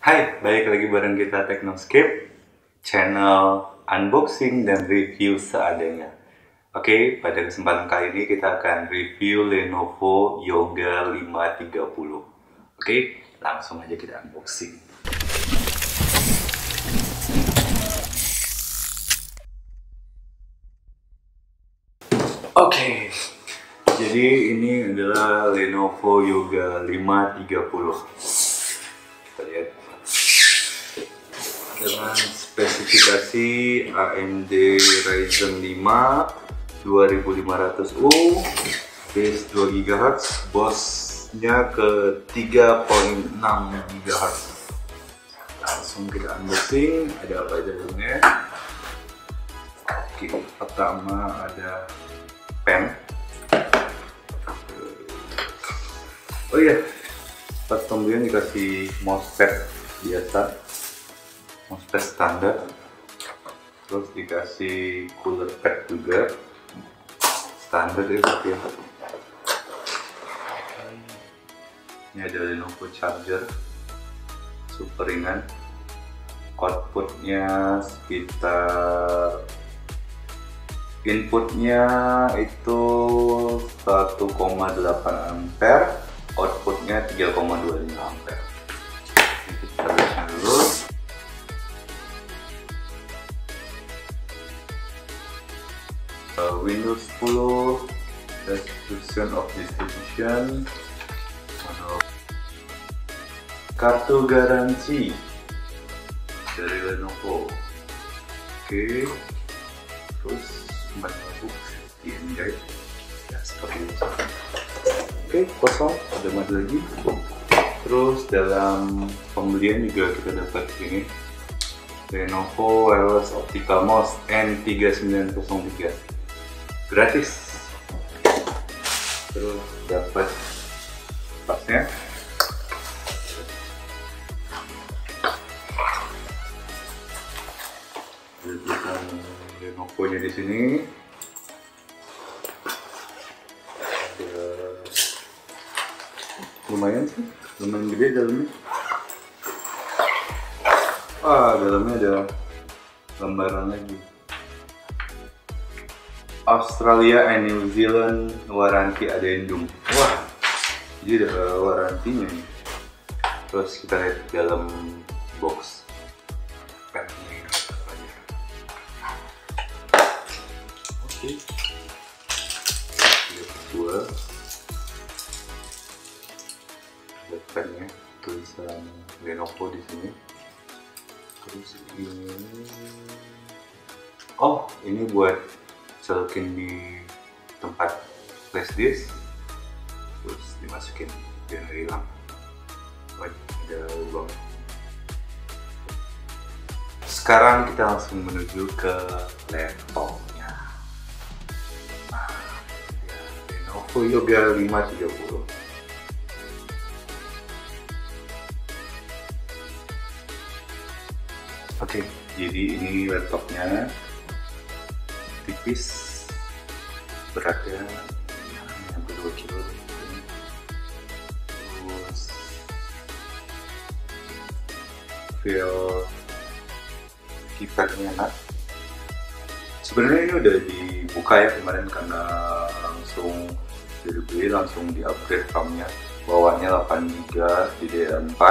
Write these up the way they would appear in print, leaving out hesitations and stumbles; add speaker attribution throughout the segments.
Speaker 1: Hai, balik lagi bareng kita Teknoscape, channel unboxing dan review seadanya. Oke, pada kesempatan kali ini kita akan review Lenovo Yoga 530. Oke, langsung aja kita unboxing. Oke, jadi ini adalah Lenovo Yoga 530. Kita lihat dengan spesifikasi AMD Ryzen 5 2500U, base 2 GHz, BOSS-nya ke 3.6 GHz. Langsung kita unboxing, ada apa aja dalamnya. Oke, pertama ada pen. Oh iya, pas pembelian dikasih mousepad biasa, mousepad standar, terus dikasih cooler pad juga standar ya, tapi ini ada Lenovo charger super ringan, outputnya sekitar, inputnya itu 1,8 ampere, outputnya 3,25 ampere. Kita lihat dulu. Windows 10 version of distribution, kartu garansi dari Lenovo. Oke, terus notebook guide ya seperti itu. Oke, kosong, ada mati lagi. Terus dalam pembelian juga kita dapat ini Lenovo wireless optical mouse N3903 gratis. Terus dapat pasnya. Ada tulisan Lenovo-nya di sini. Lumayan sih, lumayan gede dalamnya. Dalamnya ada lembaran lagi. Australia and New Zealand warranty addendum. Wah, jadi ada warantinya nih. Terus kita lihat dalam box pennya. Oke, dua. Pennya tulisan Lenovo di sini. Terus ini buat celokin di tempat flash disk, terus dimasukin biar nggak hilang. Ada lubang. Sekarang kita langsung menuju ke laptopnya. Lenovo Yoga 530. Oke, jadi ini laptopnya tipis, beratnya hampir 2 kilo. Terus feel keypadnya enak. Sebenarnya ini udah dibuka ya kemarin karena langsung dibeli, langsung di upgrade RAM-nya. Bawaannya 8 GB DDR4,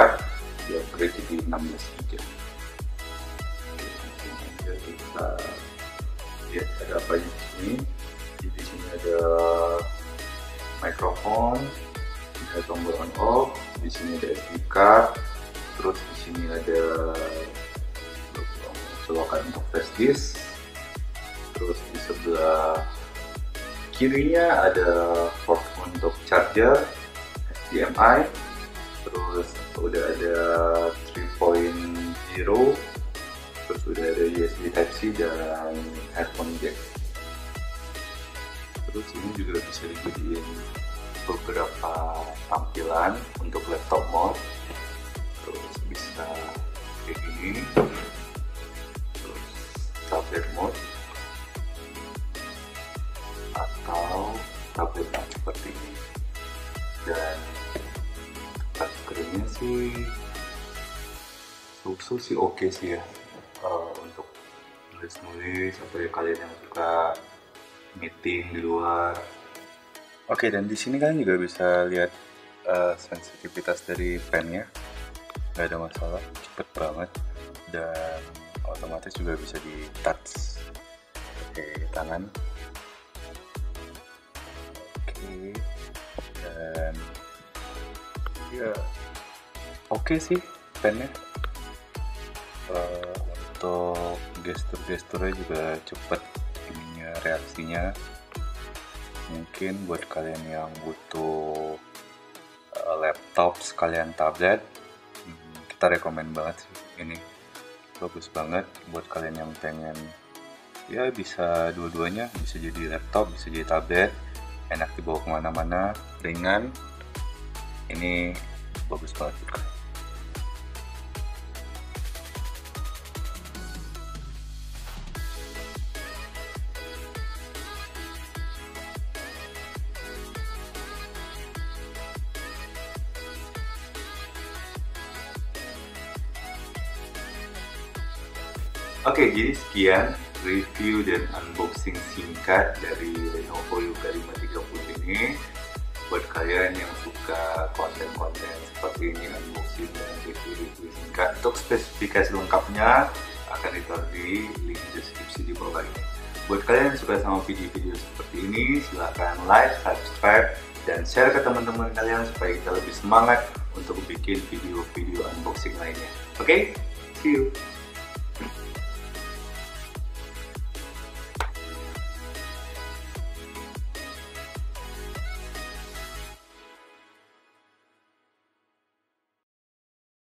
Speaker 1: di upgrade jadi 16 GB. Kita lihat ada apa di sini. Di sini ada mikrofon, ada tombol on off, di sini ada SD card, terus di sini ada colokan untuk flash disk, terus di sebelah kirinya ada port untuk charger HDMI, terus udah ada 3.0, terus udah ada USB Type-C dan headphone jack. Terus ini juga bisa dijadiin beberapa tampilan untuk laptop mode. Terus bisa kayak gini, terus tablet mode, atau tablet seperti ini. Dan touchscreen-nya sih susu sih oke sih ya, untuk nulis-nulis atau ya kalian yang suka meeting di luar. Oke, dan di sini kalian juga bisa lihat sensitivitas dari pennya, nggak ada masalah, cepet banget, dan otomatis juga bisa di touch pakai tangan. Oke, dan ya oke sih pennya. Untuk gestur-gesturnya juga cepet ininya, reaksinya. Mungkin buat kalian yang butuh laptop sekalian tablet, kita rekomen banget sih ini, bagus banget buat kalian yang pengen ya bisa dua-duanya, bisa jadi laptop, bisa jadi tablet, enak dibawa kemana-mana, ringan. Ini bagus banget juga. Oke, jadi sekian review dan unboxing singkat dari Lenovo Yoga 530 ini. Buat kalian yang suka konten-konten seperti ini, unboxing dan review singkat, untuk spesifikasi lengkapnya akan ditaruh di link deskripsi di bawah ini. Buat kalian yang suka sama video-video seperti ini, silahkan like, subscribe, dan share ke teman-teman kalian supaya kita lebih semangat untuk bikin video-video unboxing lainnya. Oke, see you!